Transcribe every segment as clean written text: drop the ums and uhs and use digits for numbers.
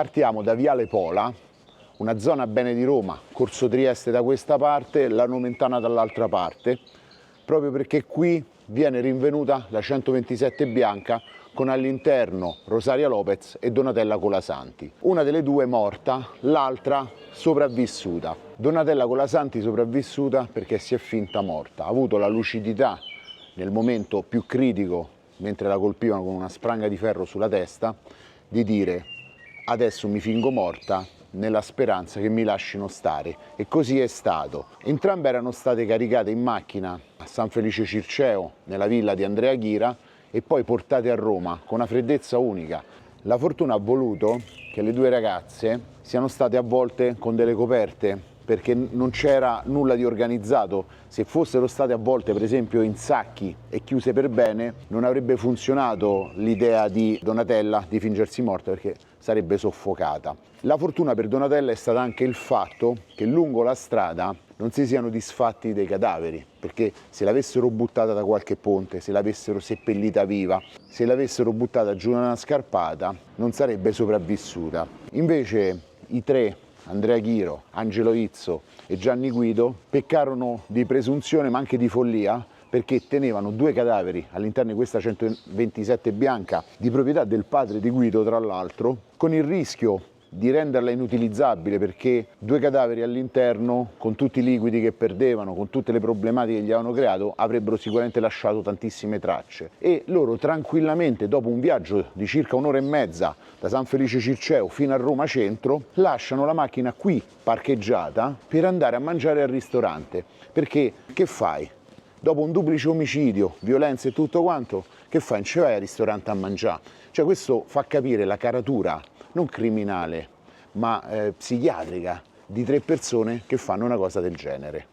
Partiamo da Viale Pola, una zona bene di Roma, Corso Trieste da questa parte, la Nomentana dall'altra parte, proprio perché qui viene rinvenuta la 127 bianca con all'interno Rosaria Lopez e Donatella Colasanti. Una delle due morta, l'altra sopravvissuta. Donatella Colasanti sopravvissuta perché si è finta morta, ha avuto la lucidità nel momento più critico, mentre la colpivano con una spranga di ferro sulla testa, di dire: adesso mi fingo morta nella speranza che mi lasciino stare, e così è stato. Entrambe erano state caricate in macchina a San Felice Circeo, nella villa di Andrea Ghira, e poi portate a Roma con una freddezza unica. La fortuna ha voluto che le due ragazze siano state avvolte con delle coperte, perché non c'era nulla di organizzato. Se fossero state avvolte per esempio in sacchi e chiuse per bene, non avrebbe funzionato l'idea di Donatella di fingersi morta, perché sarebbe soffocata. La fortuna per Donatella è stata anche il fatto che lungo la strada non si siano disfatti dei cadaveri, perché se l'avessero buttata da qualche ponte, se l'avessero seppellita viva, se l'avessero buttata giù da una scarpata, non sarebbe sopravvissuta. Invece i tre, Andrea Ghiro, Angelo Izzo e Gianni Guido, peccarono di presunzione ma anche di follia, perché tenevano due cadaveri all'interno di questa 127 bianca di proprietà del padre di Guido, tra l'altro, con il rischio di renderla inutilizzabile, perché due cadaveri all'interno, con tutti i liquidi che perdevano, con tutte le problematiche che gli avevano creato, avrebbero sicuramente lasciato tantissime tracce. E loro tranquillamente, dopo un viaggio di circa un'ora e mezza da San Felice Circeo fino a Roma Centro, lasciano la macchina qui parcheggiata per andare a mangiare al ristorante. Perché che fai? Dopo un duplice omicidio, violenza e tutto quanto, che fai? Non ci vai al ristorante a mangiare? Cioè, questo fa capire la caratura non criminale, ma psichiatrica di tre persone che fanno una cosa del genere.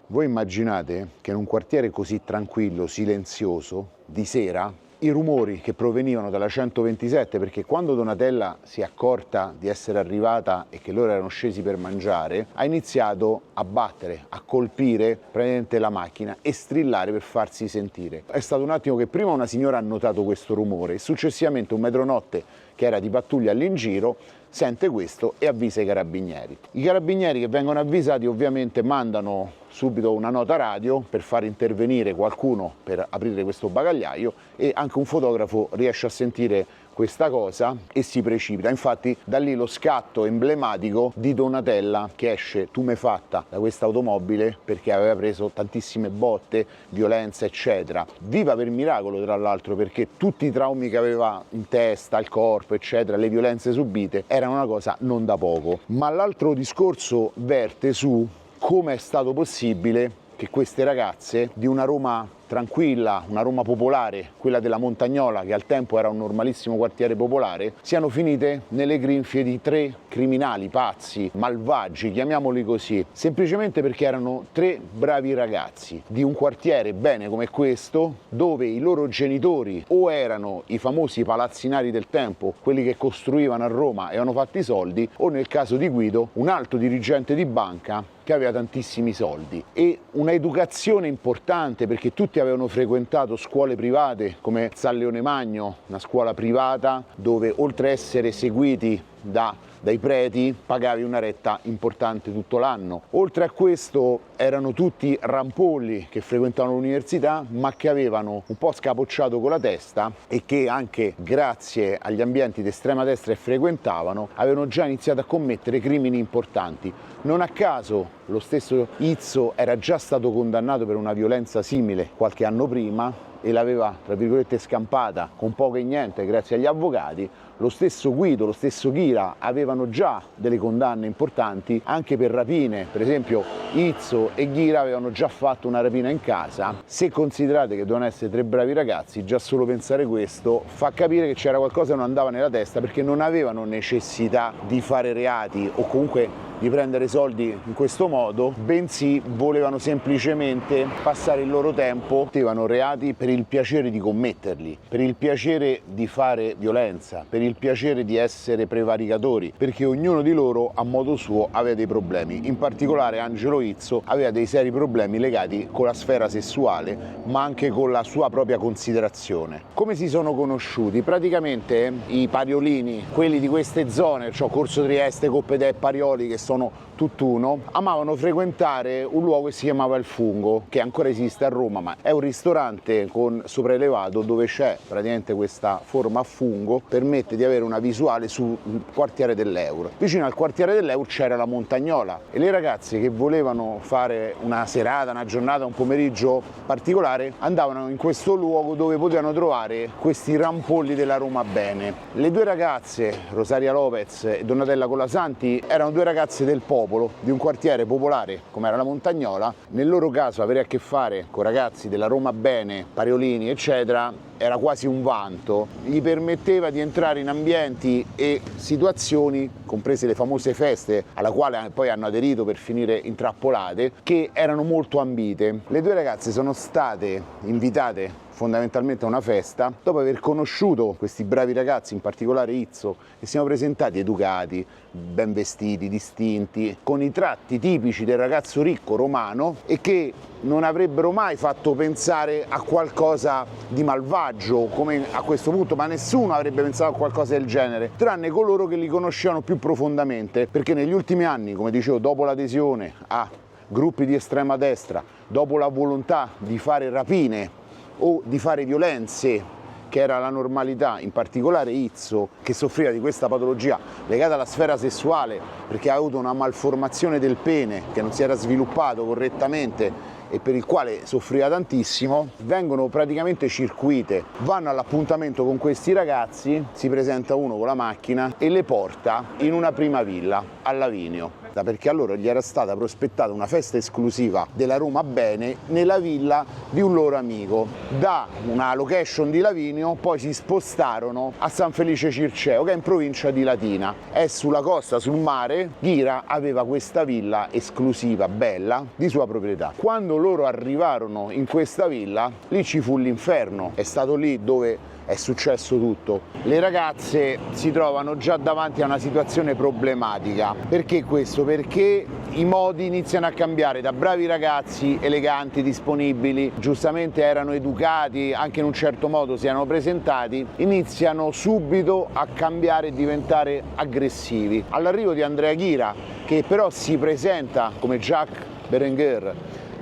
Voi immaginate che in un quartiere così tranquillo, silenzioso, di sera, i rumori che provenivano dalla 127, perché quando Donatella si è accorta di essere arrivata e che loro erano scesi per mangiare, ha iniziato a battere, a colpire praticamente la macchina e strillare per farsi sentire. È stato un attimo che prima una signora ha notato questo rumore e successivamente un metronotte che era di pattuglia all'ingiro sente questo e avvisa i carabinieri. I carabinieri, che vengono avvisati, ovviamente mandano subito una nota radio per far intervenire qualcuno per aprire questo bagagliaio, e anche un fotografo riesce a sentire questa cosa e si precipita. Infatti da lì lo scatto emblematico di Donatella che esce tumefatta da questa automobile perché aveva preso tantissime botte, violenza eccetera. Viva per miracolo, tra l'altro, perché tutti i traumi che aveva in testa, al corpo eccetera, le violenze subite, erano una cosa non da poco. Ma l'altro discorso verte su come è stato possibile che queste ragazze di una Roma tranquilla, una Roma popolare, quella della Montagnola, che al tempo era un normalissimo quartiere popolare, siano finite nelle grinfie di tre criminali, pazzi, malvagi, chiamiamoli così, semplicemente perché erano tre bravi ragazzi di un quartiere bene come questo, dove i loro genitori o erano i famosi palazzinari del tempo, quelli che costruivano a Roma e avevano fatto i soldi, o nel caso di Guido, un alto dirigente di banca che aveva tantissimi soldi, e una educazione importante, perché tutti avevano frequentato scuole private come San Leone Magno, una scuola privata dove oltre a essere seguiti dai preti pagavi una retta importante tutto l'anno. Oltre a questo erano tutti rampolli che frequentavano l'università ma che avevano un po' scapocciato con la testa e che anche grazie agli ambienti di estrema destra che frequentavano avevano già iniziato a commettere crimini importanti. Non a caso lo stesso Izzo era già stato condannato per una violenza simile qualche anno prima e l'aveva, tra virgolette, scampata con poco e niente grazie agli avvocati. Lo stesso Guido, lo stesso Ghira avevano già delle condanne importanti anche per rapine. Per esempio Izzo e Ghira avevano già fatto una rapina in casa. Se considerate che dovevano essere tre bravi ragazzi, già solo pensare questo fa capire che c'era qualcosa che non andava nella testa, perché non avevano necessità di fare reati o comunque di prendere soldi in questo modo, bensì volevano semplicemente passare il loro tempo, commmettevano reati per il piacere di commetterli, per il piacere di fare violenza, per il piacere di essere prevaricatori, perché ognuno di loro a modo suo aveva dei problemi. In particolare Angelo Izzo aveva dei seri problemi legati con la sfera sessuale, ma anche con la sua propria considerazione. Come si sono conosciuti? Praticamente i pariolini, quelli di queste zone, cioè Corso Trieste, Coppedè e Parioli, che sono tutt'uno, amavano frequentare un luogo che si chiamava Il Fungo, che ancora esiste a Roma, ma è un ristorante con sopraelevato dove c'è praticamente questa forma a fungo, permette di avere una visuale sul quartiere dell'Eur. Vicino al quartiere dell'Eur c'era la Montagnola e le ragazze che volevano fare una serata, una giornata, un pomeriggio particolare andavano in questo luogo dove potevano trovare questi rampolli della Roma Bene. Le due ragazze, Rosaria Lopez e Donatella Colasanti, erano due ragazze del popolo, di un quartiere popolare come era la Montagnola. Nel loro caso avere a che fare con ragazzi della Roma Bene, Pariolini eccetera era quasi un vanto, gli permetteva di entrare in ambienti e situazioni, comprese le famose feste alla quale poi hanno aderito per finire intrappolate, che erano molto ambite. Le due ragazze sono state invitate fondamentalmente a una festa, dopo aver conosciuto questi bravi ragazzi, in particolare Izzo, che si sono presentati educati, ben vestiti, distinti, con i tratti tipici del ragazzo ricco romano e che non avrebbero mai fatto pensare a qualcosa di malvagio come a questo punto, ma nessuno avrebbe pensato a qualcosa del genere, tranne coloro che li conoscevano più profondamente, perché negli ultimi anni, come dicevo, dopo l'adesione a gruppi di estrema destra, dopo la volontà di fare rapine o di fare violenze, che era la normalità, in particolare Izzo, che soffriva di questa patologia legata alla sfera sessuale perché ha avuto una malformazione del pene che non si era sviluppato correttamente e per il quale soffriva tantissimo, vengono praticamente circuite, vanno all'appuntamento con questi ragazzi, si presenta uno con la macchina e le porta in una prima villa a Lavinio, perché a loro gli era stata prospettata una festa esclusiva della Roma Bene nella villa di un loro amico. Da una location di Lavinio poi si spostarono a San Felice Circeo, che è in provincia di Latina, è sulla costa, sul mare. Ghira aveva questa villa esclusiva, bella, di sua proprietà. Quando loro arrivarono in questa villa, lì ci fu l'inferno, è stato lì dove è successo tutto. Le ragazze si trovano già davanti a una situazione problematica. Perché questo? Perché i modi iniziano a cambiare, da bravi ragazzi eleganti, disponibili, giustamente erano educati, anche in un certo modo si erano presentati, iniziano subito a cambiare e diventare aggressivi. All'arrivo di Andrea Ghira, che però si presenta come Jacques Berenguer,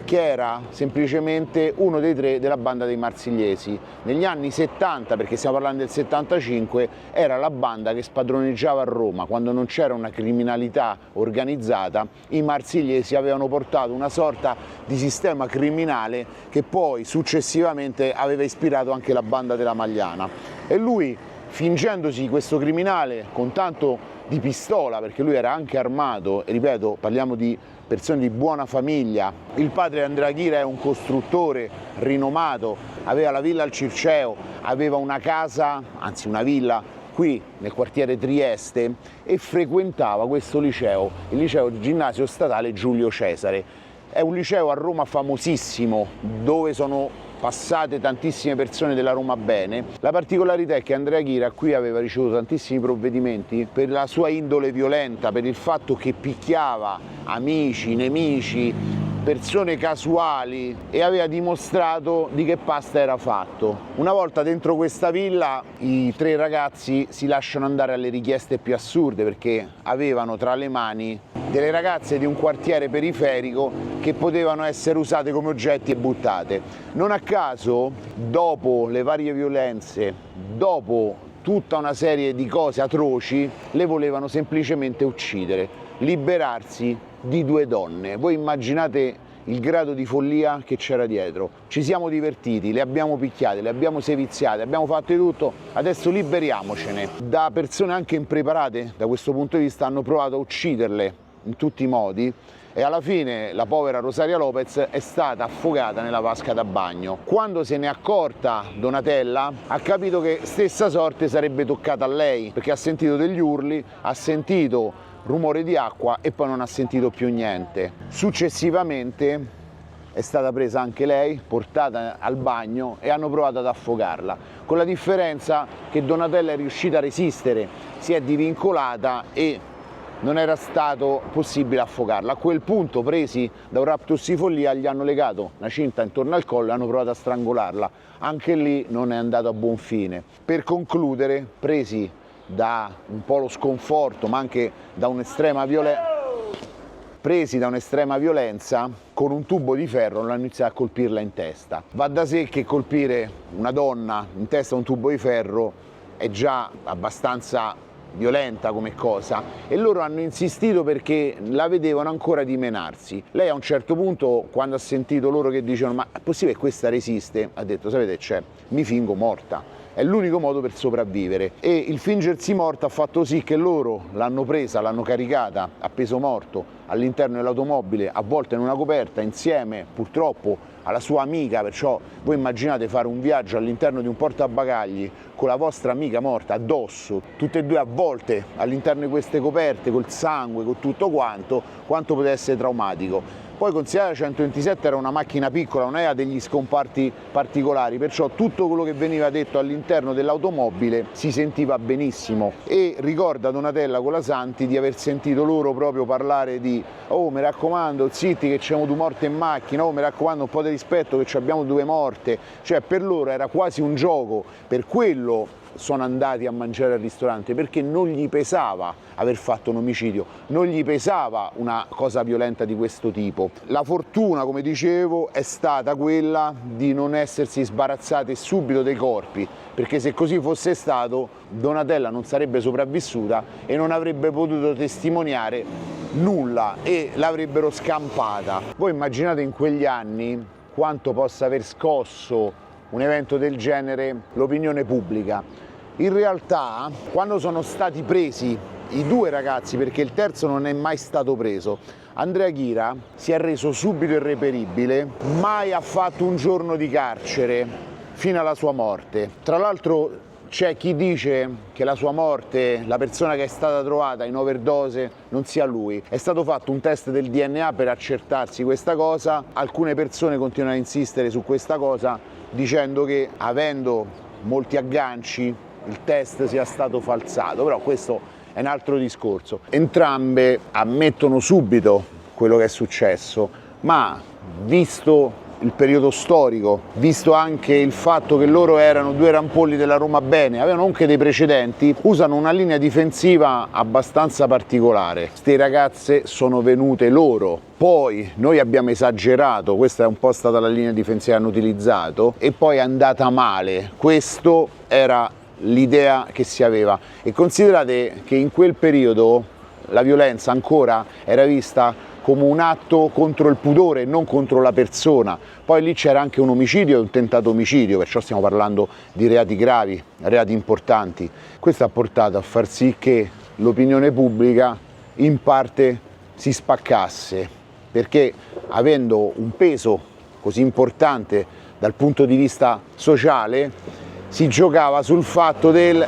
che era semplicemente uno dei tre della banda dei Marsigliesi. Negli anni 70, perché stiamo parlando del 75, era la banda che spadroneggiava a Roma. Quando non c'era una criminalità organizzata, i Marsigliesi avevano portato una sorta di sistema criminale che poi successivamente aveva ispirato anche la banda della Magliana. E lui, fingendosi questo criminale con tanto di pistola, perché lui era anche armato, e ripeto, parliamo di persone di buona famiglia. Il padre Andrea Ghira è un costruttore rinomato, aveva la villa al Circeo, aveva una casa, anzi una villa, qui nel quartiere Trieste e frequentava questo liceo, il liceo ginnasio statale Giulio Cesare. È un liceo a Roma famosissimo, dove sono passate tantissime persone della Roma Bene. La particolarità è che Andrea Ghira qui aveva ricevuto tantissimi provvedimenti per la sua indole violenta, per il fatto che picchiava amici, nemici, persone casuali e aveva dimostrato di che pasta era fatto. Una volta dentro questa villa i tre ragazzi si lasciano andare alle richieste più assurde, perché avevano tra le mani delle ragazze di un quartiere periferico che potevano essere usate come oggetti e buttate. Non a caso, dopo le varie violenze, dopo tutta una serie di cose atroci, le volevano semplicemente uccidere, liberarsi di due donne. Voi immaginate il grado di follia che c'era dietro. Ci siamo divertiti, le abbiamo picchiate, le abbiamo seviziate, abbiamo fatto di tutto, adesso liberiamocene. Da persone anche impreparate da questo punto di vista hanno provato a ucciderle in tutti i modi e alla fine la povera Rosaria Lopez è stata affogata nella vasca da bagno. Quando se n'è accorta Donatella ha capito che stessa sorte sarebbe toccata a lei, perché ha sentito degli urli, ha sentito rumore di acqua e poi non ha sentito più niente. Successivamente è stata presa anche lei, portata al bagno e hanno provato ad affogarla, con la differenza che Donatella è riuscita a resistere, si è divincolata e non era stato possibile affogarla. A quel punto, presi da un raptus di follia, gli hanno legato una cinta intorno al collo e hanno provato a strangolarla. Anche lì non è andato a buon fine. Per concludere, presi da un po' lo sconforto, ma anche da un'estrema violenza, con un tubo di ferro hanno iniziato a colpirla in testa. Va da sé che colpire una donna in testa un tubo di ferro è già abbastanza violenta come cosa, e loro hanno insistito perché la vedevano ancora dimenarsi. Lei a un certo punto, quando ha sentito loro che dicevano ma è possibile che questa resiste, ha detto sapete c'è, mi fingo morta. È l'unico modo per sopravvivere, e il fingersi morta ha fatto sì che loro l'hanno presa, l'hanno caricata a peso morto all'interno dell'automobile, avvolta in una coperta insieme purtroppo alla sua amica. Perciò voi immaginate fare un viaggio all'interno di un portabagagli con la vostra amica morta addosso, tutte e due avvolte all'interno di queste coperte, col sangue, con tutto quanto potesse essere traumatico. Poi considerate, la 127 era una macchina piccola, non aveva degli scomparti particolari, perciò tutto quello che veniva detto all'interno dell'automobile si sentiva benissimo. E ricorda Donatella Colasanti di aver sentito loro proprio parlare di oh mi raccomando zitti che c'è due morte in macchina, oh mi raccomando un po' di rispetto che abbiamo due morte. Cioè per loro era quasi un gioco, per quello sono andati a mangiare al ristorante, perché non gli pesava aver fatto un omicidio, non gli pesava una cosa violenta di questo tipo. La fortuna, come dicevo, è stata quella di non essersi sbarazzate subito dei corpi, perché se così fosse stato Donatella non sarebbe sopravvissuta e non avrebbe potuto testimoniare nulla e l'avrebbero scampata. Voi immaginate in quegli anni quanto possa aver scosso un evento del genere l'opinione pubblica. In realtà, quando sono stati presi i due ragazzi, perché il terzo non è mai stato preso, Andrea Ghira si è reso subito irreperibile, mai ha fatto un giorno di carcere fino alla sua morte. Tra l'altro c'è chi dice che la sua morte, la persona che è stata trovata in overdose, non sia lui. È stato fatto un test del DNA per accertarsi questa cosa, alcune persone continuano a insistere su questa cosa dicendo che avendo molti agganci il test sia stato falsato, però questo è un altro discorso. Entrambe ammettono subito quello che è successo, ma visto il periodo storico, visto anche il fatto che loro erano due rampolli della Roma Bene, avevano anche dei precedenti, usano una linea difensiva abbastanza particolare. Ste ragazze sono venute loro, poi noi abbiamo esagerato, questa è un po' stata la linea difensiva che hanno utilizzato, e poi è andata male. Questo era l'idea che si aveva, e considerate che in quel periodo la violenza ancora era vista come un atto contro il pudore e non contro la persona. Poi lì c'era anche un omicidio e un tentato omicidio, perciò stiamo parlando di reati gravi, reati importanti. Questo ha portato a far sì che l'opinione pubblica in parte si spaccasse, perché avendo un peso così importante dal punto di vista sociale si giocava sul fatto del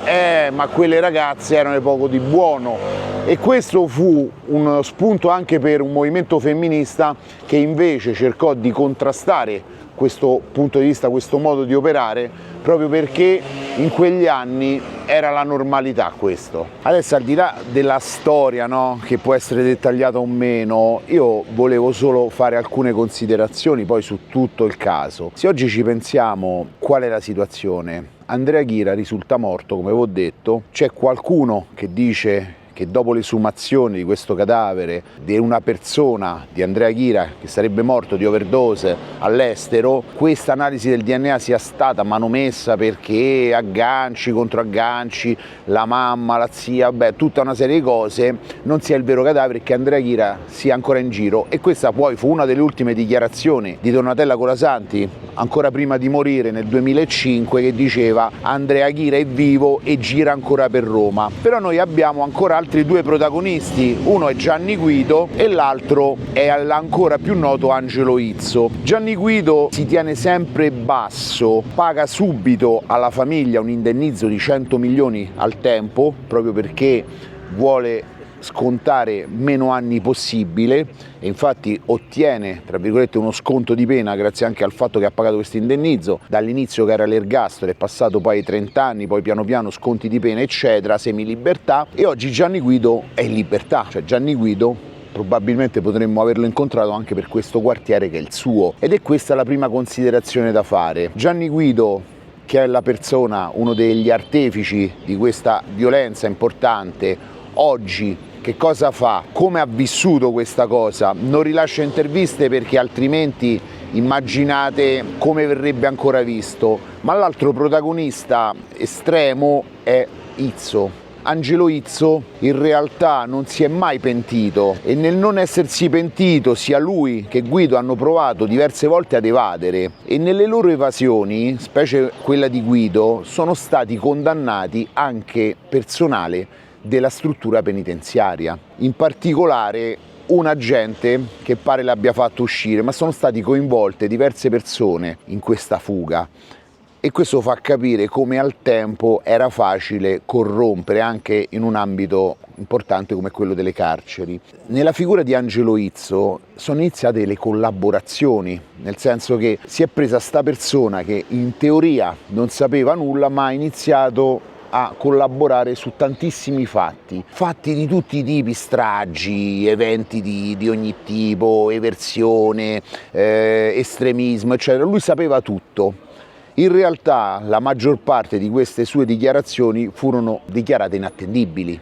ma quelle ragazze erano poco di buono, e questo fu uno spunto anche per un movimento femminista che invece cercò di contrastare questo punto di vista, questo modo di operare, proprio perché in quegli anni era la normalità questo. Adesso, al di là della storia, no, che può essere dettagliata o meno, io volevo solo fare alcune considerazioni poi su tutto il caso. Se oggi ci pensiamo, qual è la situazione? Andrea Ghira risulta morto, come vi ho detto, c'è qualcuno che dice che dopo l'esumazione di questo cadavere di una persona, di Andrea Ghira, che sarebbe morto di overdose all'estero, questa analisi del DNA sia stata manomessa perché agganci, contro agganci, la mamma, la zia, tutta una serie di cose, non sia il vero cadavere e che Andrea Ghira sia ancora in giro. E questa poi fu una delle ultime dichiarazioni di Donatella Colasanti, ancora prima di morire nel 2005, che diceva Andrea Ghira è vivo e gira ancora per Roma. Però noi abbiamo ancora altri due protagonisti, uno è Gianni Guido e l'altro è l'ancora più noto Angelo Izzo. Gianni Guido si tiene sempre basso, paga subito alla famiglia un indennizzo di 100 milioni al tempo, proprio perché vuole scontare meno anni possibile e infatti ottiene, tra virgolette, uno sconto di pena grazie anche al fatto che ha pagato questo indennizzo. Dall'inizio che era l'ergastolo è passato poi ai 30 anni, poi piano piano sconti di pena eccetera, semilibertà, e oggi Gianni Guido è in libertà. Cioè Gianni Guido probabilmente potremmo averlo incontrato anche per questo quartiere che è il suo, ed è questa la prima considerazione da fare. Gianni Guido, che è la persona, uno degli artefici di questa violenza importante, oggi che cosa fa? Come ha vissuto questa cosa? Non rilascia interviste perché altrimenti immaginate come verrebbe ancora visto, ma l'altro protagonista estremo è Izzo. Angelo Izzo in realtà non si è mai pentito e nel non essersi pentito sia lui che Guido hanno provato diverse volte ad evadere, e nelle loro evasioni, specie quella di Guido, sono stati condannati anche personale della struttura penitenziaria, in particolare un agente che pare l'abbia fatto uscire, ma sono stati coinvolte diverse persone in questa fuga. E questo fa capire come al tempo era facile corrompere anche in un ambito importante come quello delle carceri. Nella figura di Angelo Izzo sono iniziate le collaborazioni, nel senso che si è presa sta persona che in teoria non sapeva nulla, ma ha iniziato a collaborare su tantissimi fatti di tutti i tipi, stragi, eventi di ogni tipo, eversione, estremismo, eccetera. Lui sapeva tutto. In realtà la maggior parte di queste sue dichiarazioni furono dichiarate inattendibili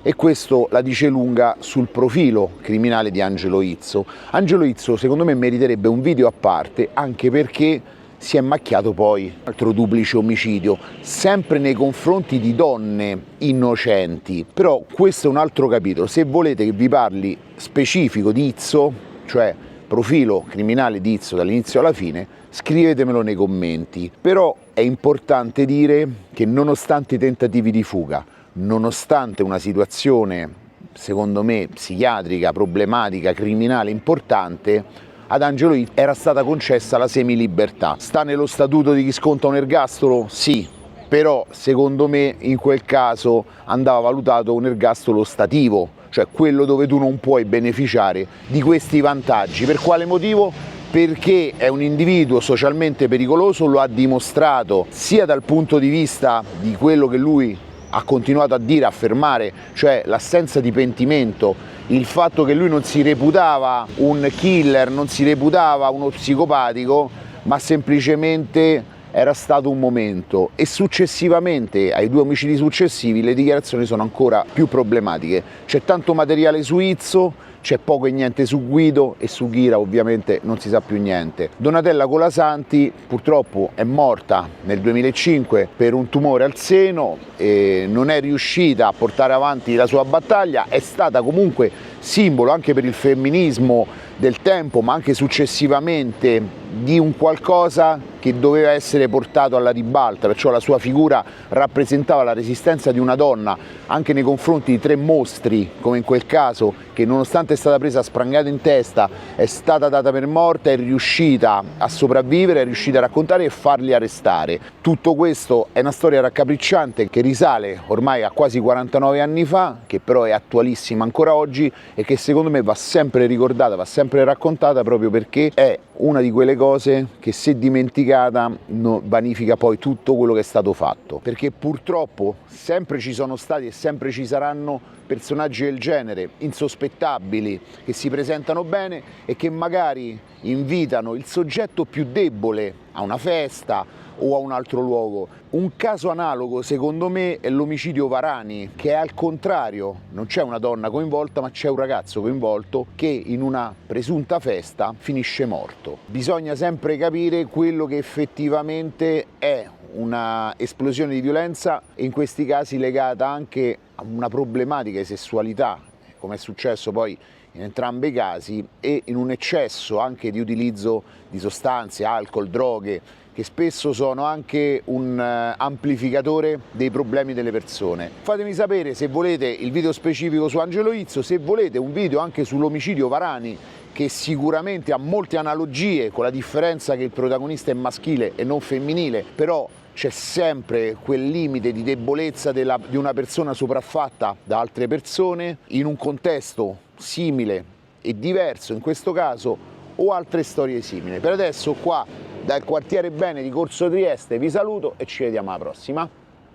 e questo la dice lunga sul profilo criminale di Angelo Izzo. Angelo Izzo secondo me meriterebbe un video a parte, anche perché si è macchiato poi altro duplice omicidio, sempre nei confronti di donne innocenti. Però questo è un altro capitolo. Se volete che vi parli specifico di Izzo, cioè profilo criminale di Izzo dall'inizio alla fine, scrivetemelo nei commenti. Però è importante dire che nonostante i tentativi di fuga, nonostante una situazione secondo me psichiatrica, problematica, criminale importante, ad Angelo Izzo era stata concessa la semilibertà. Sta nello statuto di chi sconta un ergastolo? Sì, però secondo me in quel caso andava valutato un ergastolo stativo, cioè quello dove tu non puoi beneficiare di questi vantaggi. Per quale motivo? Perché è un individuo socialmente pericoloso, lo ha dimostrato sia dal punto di vista di quello che lui ha continuato a dire, a affermare, cioè l'assenza di pentimento, il fatto che lui non si reputava un killer, non si reputava uno psicopatico, ma semplicemente era stato un momento. E successivamente, ai 2 omicidi successivi, le dichiarazioni sono ancora più problematiche. C'è tanto materiale su Izzo, c'è poco e niente su Guido, e su Ghira ovviamente non si sa più niente. Donatella Colasanti purtroppo è morta nel 2005 per un tumore al seno e non è riuscita a portare avanti la sua battaglia. È stata comunque simbolo anche per il femminismo del tempo, ma anche successivamente, di un qualcosa che doveva essere portato alla ribalta, perciò la sua figura rappresentava la resistenza di una donna anche nei confronti di 3 mostri, come in quel caso, che nonostante è stata presa sprangata in testa, è stata data per morta, è riuscita a sopravvivere, è riuscita a raccontare e farli arrestare. Tutto questo è una storia raccapricciante che risale ormai a quasi 49 anni fa, che però è attualissima ancora oggi e che secondo me va sempre ricordata, va sempre raccontata, proprio perché è una di quelle cose che, se dimenticata, vanifica poi tutto quello che è stato fatto, perché purtroppo sempre ci sono stati e sempre ci saranno personaggi del genere, insospettabili, che si presentano bene e che magari invitano il soggetto più debole a una festa o a un altro luogo. Un caso analogo secondo me è l'omicidio Varani, che è al contrario, non c'è una donna coinvolta ma c'è un ragazzo coinvolto che in una presunta festa finisce morto. Bisogna sempre capire quello che effettivamente è una esplosione di violenza, e in questi casi legata anche a una problematica di sessualità, come è successo poi in entrambi i casi, e in un eccesso anche di utilizzo di sostanze, alcol, droghe, che spesso sono anche un amplificatore dei problemi delle persone. Fatemi sapere se volete il video specifico su Angelo Izzo, se volete un video anche sull'omicidio Varani, che sicuramente ha molte analogie, con la differenza che il protagonista è maschile e non femminile, però c'è sempre quel limite di debolezza di una persona sopraffatta da altre persone in un contesto simile e diverso in questo caso, o altre storie simili. Per adesso qua dal quartiere bene di Corso Trieste vi saluto e ci vediamo alla prossima.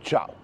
Ciao!